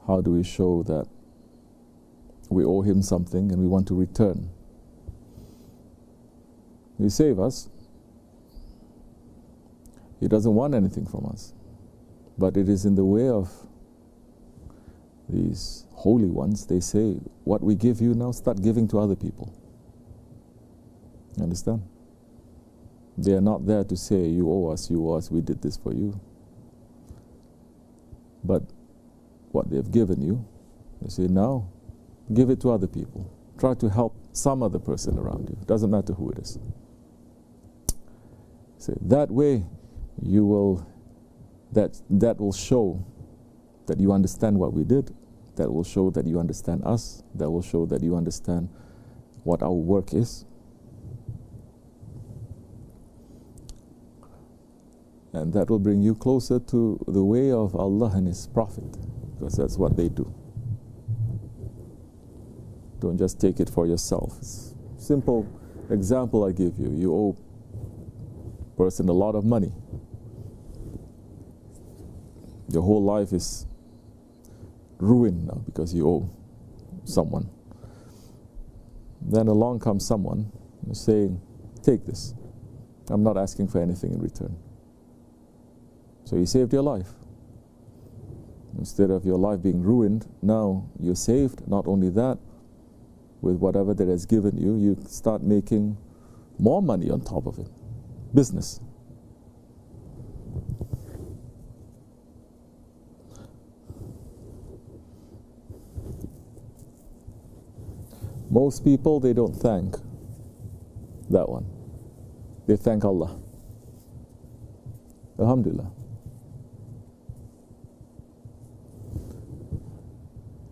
How do we show that we owe him something and we want to return? He saved us. He doesn't want anything from us. But it is in the way of these holy ones. They say, what we give you now, start giving to other people. You understand? They are not there to say, you owe us, we did this for you. But what they've given you, they say, now, give it to other people. Try to help some other person around you. Doesn't matter who it is. Say, that way, you will, that will show that you understand what we did. That will show that you understand us. That will show that you understand what our work is. And that will bring you closer to the way of Allah and His Prophet, because that's what they do. Don't just take it for yourself. Simple example I give you. You owe a person a lot of money. Your whole life is ruined now because you owe someone. Then along comes someone saying, take this. I'm not asking for anything in return. So he saved your life. Instead of your life being ruined, now you're saved. Not only that, with whatever that has given you, you start making more money on top of it. Business. Most people, they don't thank that one. They thank Allah. Alhamdulillah.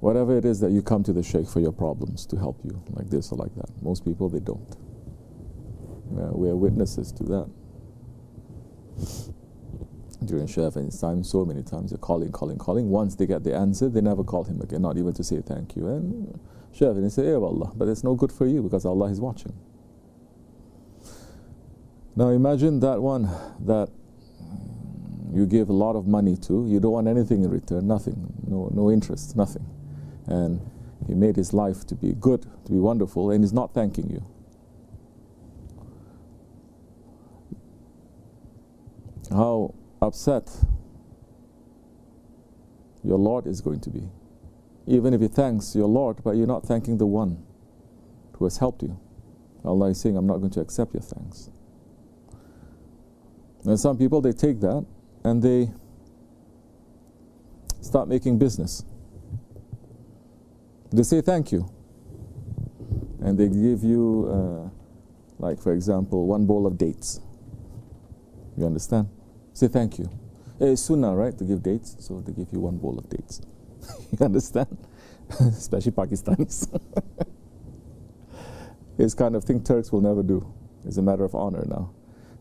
Whatever it is that you come to the Shaykh for your problems to help you, like this or like that. Most people, they don't. We are witnesses to that. During Shaykh Effendi's time, so many times they're calling. Once they get the answer, they never call him again, not even to say thank you. And Shaykh Effendi say, "Eh, Allah," but it's no good for you because Allah is watching. Now imagine that one that you give a lot of money to, you don't want anything in return, nothing, no interest, nothing. And he made his life to be good, to be wonderful, and he's not thanking you. How upset your Lord is going to be. Even if he thanks your Lord, but you're not thanking the one who has helped you. Allah is saying, I'm not going to accept your thanks. And some people, they take that and they start making business. They say thank you. And they give you, like for example, one bowl of dates. You understand? Say thank you. It's sunnah, right, to give dates, so they give you one bowl of dates. You understand? Especially Pakistanis. This kind of thing Turks will never do. It's a matter of honor now.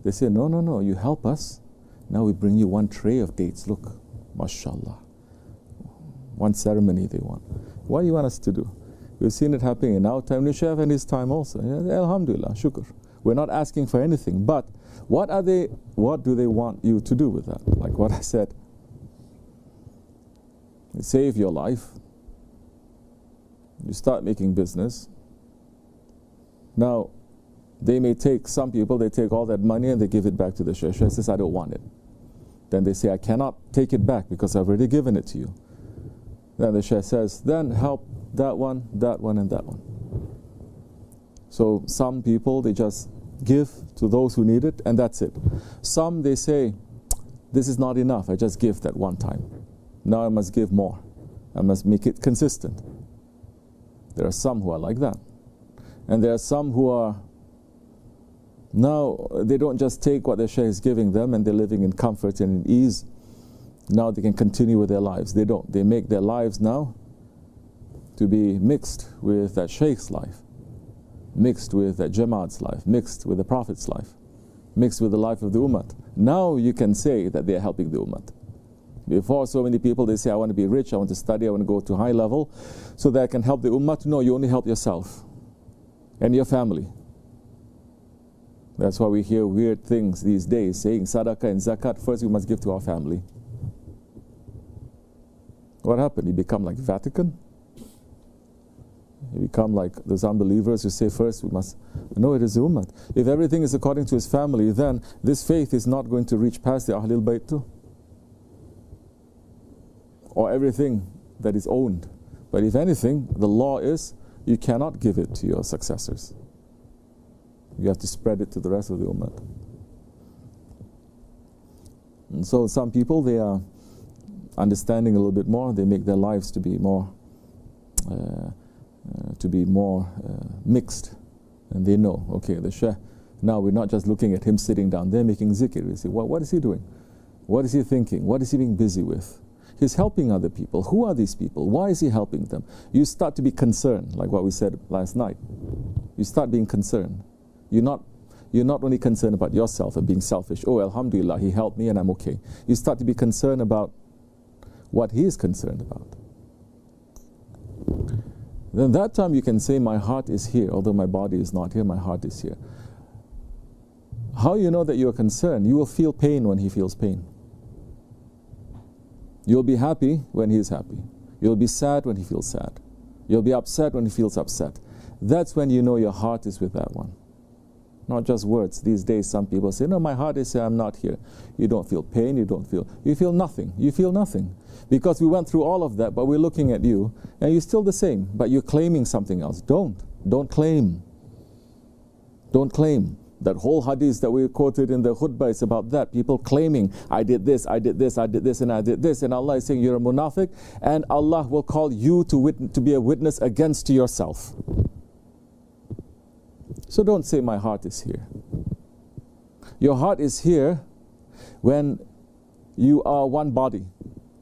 They say, no, you help us. Now we bring you one tray of dates. Look, mashallah. One ceremony they want. What do you want us to do? We've seen it happening in our time, Shaykh in his time also. Alhamdulillah, shukr. We're not asking for anything, but what do they want you to do with that? Like what I said, you save your life, you start making business. Now, they may take, some people, they take all that money and they give it back to the Shaykh. Shaykh says, I don't want it. Then they say, I cannot take it back because I've already given it to you. Then the Shaykh says, then help that one, and that one. So some people, they just give to those who need it and that's it. Some, they say, this is not enough, I just give that one time. Now I must give more. I must make it consistent. There are some who are like that. And there are some who are, now they don't just take what the Shaykh is giving them and they're living in comfort and in ease. Now they can continue with their lives. They don't. They make their lives now to be mixed with that Shaykh's life, mixed with that Jamaat's life, mixed with the Prophet's life, mixed with the life of the Ummah. Now you can say that they are helping the Ummah. Before, so many people, they say, I want to be rich, I want to study, I want to go to high level so that I can help the Ummah. No, you only help yourself and your family. That's why we hear weird things these days, saying sadaqah and zakat, first we must give to our family. What happened? You become like Vatican? You become like those unbelievers who say first we must... No, it is the Ummah. If everything is according to his family, then this faith is not going to reach past the Ahlul Bayt too. Or everything that is owned. But if anything, the law is you cannot give it to your successors. You have to spread it to the rest of the Ummah. And so some people, they are understanding a little bit more. They make their lives to be more mixed, and they know, okay, the Shaykh, now we're not just looking at him sitting down there making zikr. We say, what is he doing? What is he thinking? What is he being busy with? He's helping other people. Who are these people? Why is he helping them? You start to be concerned, like what we said last night. You start being concerned. You're not only concerned about yourself and being selfish. Oh, alhamdulillah, he helped me and I'm okay. You start to be concerned about what he is concerned about. Then that time you can say, my heart is here, although my body is not here, my heart is here. How you know that you are concerned? You will feel pain when he feels pain. You'll be happy when he is happy. You'll be sad when he feels sad. You'll be upset when he feels upset. That's when you know your heart is with that one. Not just words. These days some people say, no, my heart is here, I'm not here. You don't feel pain, you feel nothing. You feel nothing. Because we went through all of that, but we're looking at you, and you're still the same, but you're claiming something else. Don't claim. Don't claim. That whole hadith that we quoted in the khutbah is about that. People claiming, I did this, I did this, I did this, and I did this. And Allah is saying, you're a munafiq, and Allah will call you to be a witness against yourself. So don't say, my heart is here. Your heart is here when you are one body.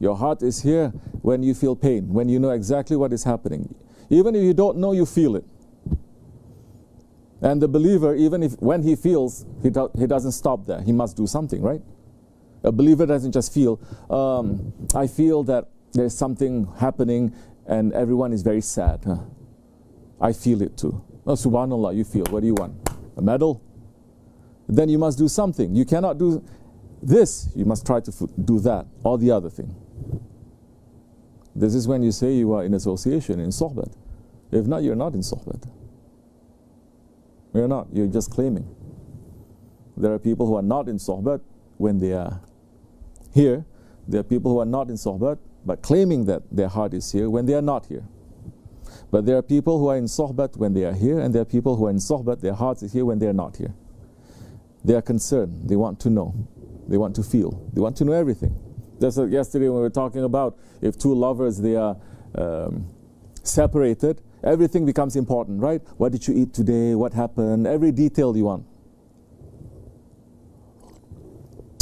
Your heart is here when you feel pain, when you know exactly what is happening. Even if you don't know, you feel it. And the believer, even if when he feels, he doesn't stop there. He must do something, right? A believer doesn't just feel, I feel that there's something happening and everyone is very sad. Huh? I feel it too. Oh, subhanallah, you feel. What do you want? A medal? Then you must do something. You cannot do this. You must try to do that or the other thing. This is when you say you are in association, in sohbat. If not, you're not in sohbat. You're not. You're just claiming. There are people who are not in sohbat when they are here. There are people who are not in sohbat but claiming that their heart is here when they are not here. But there are people who are in sohbat when they are here, and there are people who are in sohbat, their hearts is here when they are not here. They are concerned. They want to know. They want to feel. They want to know everything. Just like yesterday when we were talking about if two lovers, they are separated, everything becomes important, right? What did you eat today? What happened? Every detail you want.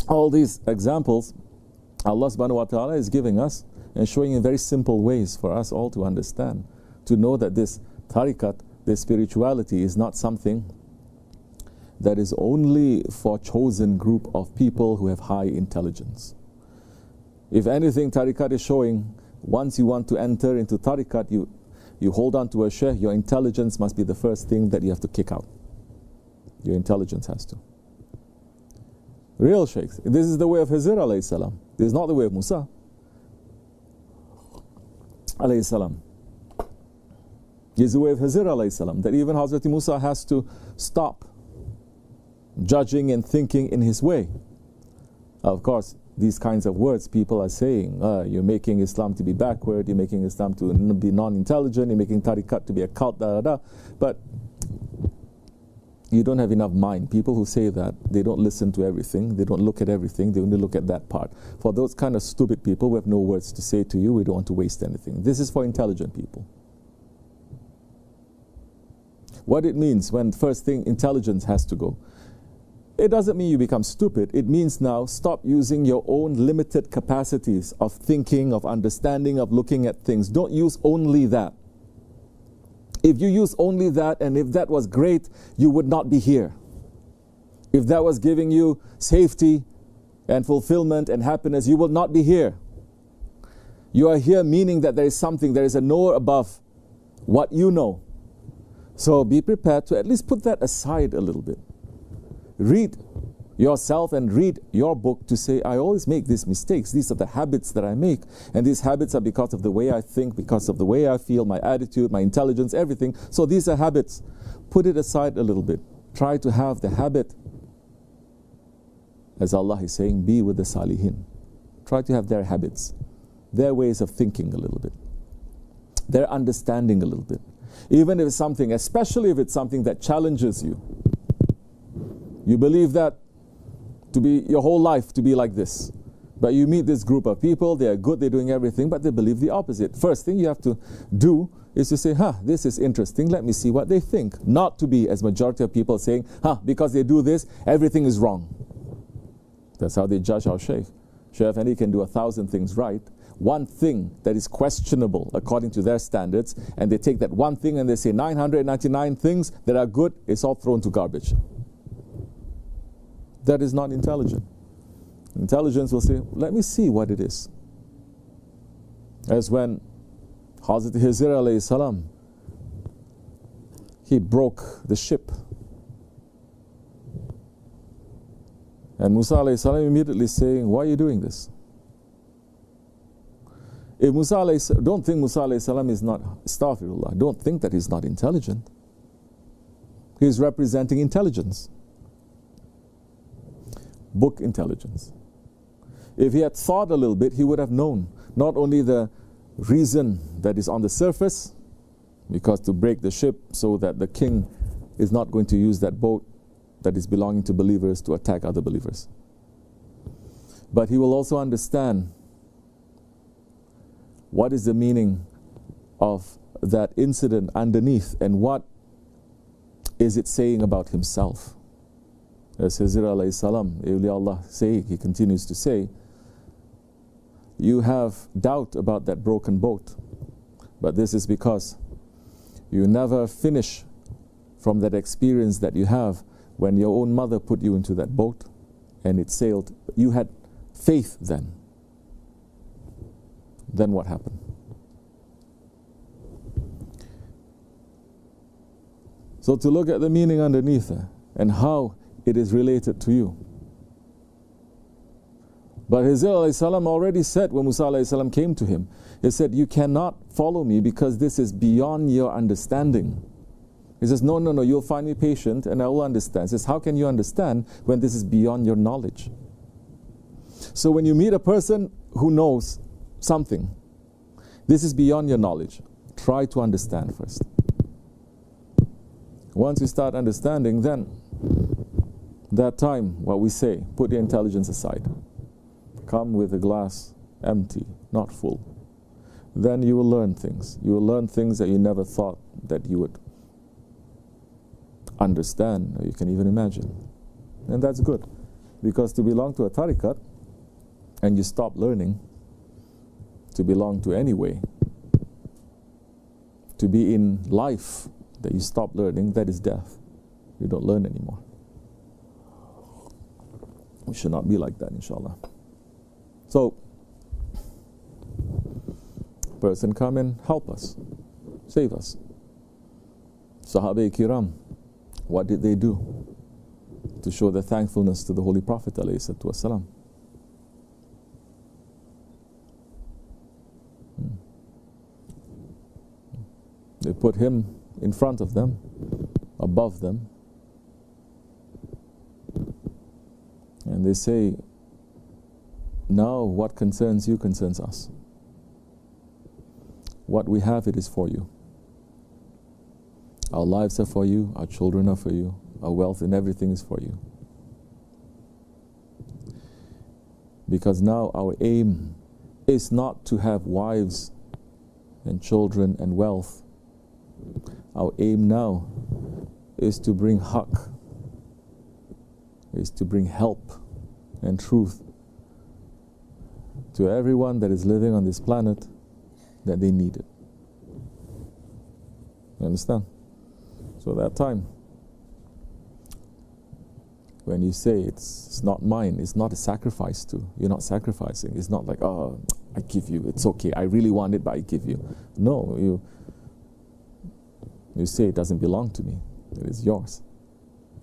All these examples Allah subhanahu wa ta'ala is giving us and showing in very simple ways for us all to understand. To know that this tariqat, this spirituality is not something that is only for a chosen group of people who have high intelligence. If anything, tariqat is showing, once you want to enter into tariqat, you hold on to a shaykh, your intelligence must be the first thing that you have to kick out. Your intelligence has to. Real shaykhs. This is the way of Hizr alayhi salam. This is not the way of Musa alayhi salam. This is the way of Hizr alayhi salam, that even Hazrat Musa has to stop judging and thinking in his way. Of course, these kinds of words people are saying, you're making Islam to be backward, you're making Islam to be non-intelligent, you're making tariqat to be a cult, but you don't have enough mind. People who say that, they don't listen to everything, they don't look at everything, they only look at that part. For those kind of stupid people who have no words to say to you, we don't want to waste anything. This is for intelligent people. What it means when first thing intelligence has to go. It doesn't mean you become stupid. It means now stop using your own limited capacities of thinking, of understanding, of looking at things. Don't use only that. If you use only that, and if that was great, you would not be here. If that was giving you safety and fulfillment and happiness, you will not be here. You are here meaning that there is something, there is a knower above what you know. So be prepared to at least put that aside a little bit. Read yourself and read your book to say, I always make these mistakes. These are the habits that I make. And these habits are because of the way I think, because of the way I feel, my attitude, my intelligence, everything. So these are habits. Put it aside a little bit. Try to have the habit, as Allah is saying, be with the Salihin. Try to have their habits, their ways of thinking a little bit, their understanding a little bit. Even if it's something, especially if it's something that challenges you. You believe that to be your whole life to be like this. But you meet this group of people, they are good, they're doing everything, but they believe the opposite. First thing you have to do is to say, this is interesting, let me see what they think. Not to be, as majority of people saying, because they do this, everything is wrong. That's how they judge our Shaykh. Shaykh Effendi can do 1,000 things right. One thing that is questionable according to their standards, and they take that one thing and they say 999 things that are good, it's all thrown to garbage. That is not intelligent. Intelligence will say, let me see what it is. As when Hazrat Hizr alayhi salam, he broke the ship. And Musa alayhi salam immediately saying, why are you doing this? If Musa alayhi salam, don't think Musa alayhi salam is not, astaghfirullah, don't think that he's not intelligent. He's representing intelligence. Book intelligence. If he had thought a little bit, he would have known not only the reason that is on the surface, because to break the ship so that the king is not going to use that boat that is belonging to believers to attack other believers. But he will also understand what is the meaning of that incident underneath and what is it saying about himself. As Hizr alayhi salam, Awliya Allah say, he continues to say, you have doubt about that broken boat, but this is because you never finish from that experience that you have when your own mother put you into that boat and it sailed. You had faith then. Then what happened? So to look at the meaning underneath and how it is related to you. But Hizr alayhi salam already said when Musa alayhi salam came to him, he said, you cannot follow me because this is beyond your understanding. He says, no, you'll find me patient and I will understand. He says, how can you understand when this is beyond your knowledge? So when you meet a person who knows something, this is beyond your knowledge. Try to understand first. Once you start understanding, then that time, what we say, put your intelligence aside. Come with a glass empty, not full. Then you will learn things. You will learn things that you never thought that you would understand, or you can even imagine. And that's good. Because to belong to a tariqat, and you stop learning, to belong to any way, to be in life that you stop learning, that is death. You don't learn anymore. We should not be like that, inshallah. So, person come and help us, save us. Sahaba-i-kiram, what did they do to show their thankfulness to the Holy Prophet ﷺ? They put him in front of them, above them, and they say, now what concerns you concerns us. What we have, it is for you. Our lives are for you, our children are for you, our wealth and everything is for you. Because now our aim is not to have wives and children and wealth. Our aim now is to bring haqq, is to bring help and truth to everyone that is living on this planet that they need it. You understand? So that time, when you say it's not mine, it's not a sacrifice to, you're not sacrificing. It's not like, oh, I give you, it's okay, I really want it, but I give you. No, you say it doesn't belong to me, it is yours.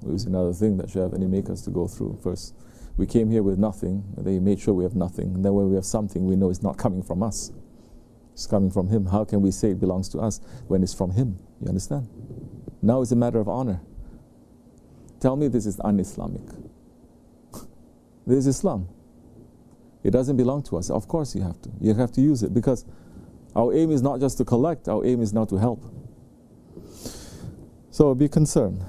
It was another thing that Shaykh Effendi make us to go through. First, we came here with nothing, and then he made sure we have nothing. And then when we have something, we know it's not coming from us. It's coming from him. How can we say it belongs to us when it's from him? You understand? Now it's a matter of honor. Tell me this is un-Islamic. This is Islam. It doesn't belong to us. Of course you have to. You have to use it, because our aim is not just to collect, our aim is now to help. So be concerned,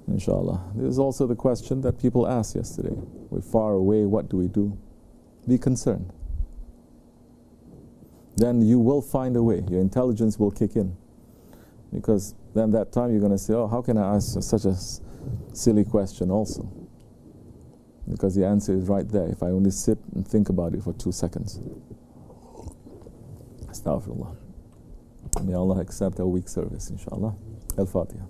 inshallah. There's also the question that people asked yesterday. We're far away, what do we do? Be concerned. Then you will find a way. Your intelligence will kick in. Because then that time you're going to say, oh, how can I ask such a silly question also? Because the answer is right there, if I only sit and think about it for 2 seconds. Astaghfirullah. May Allah accept our weak service, inshallah. Al-Fatiha.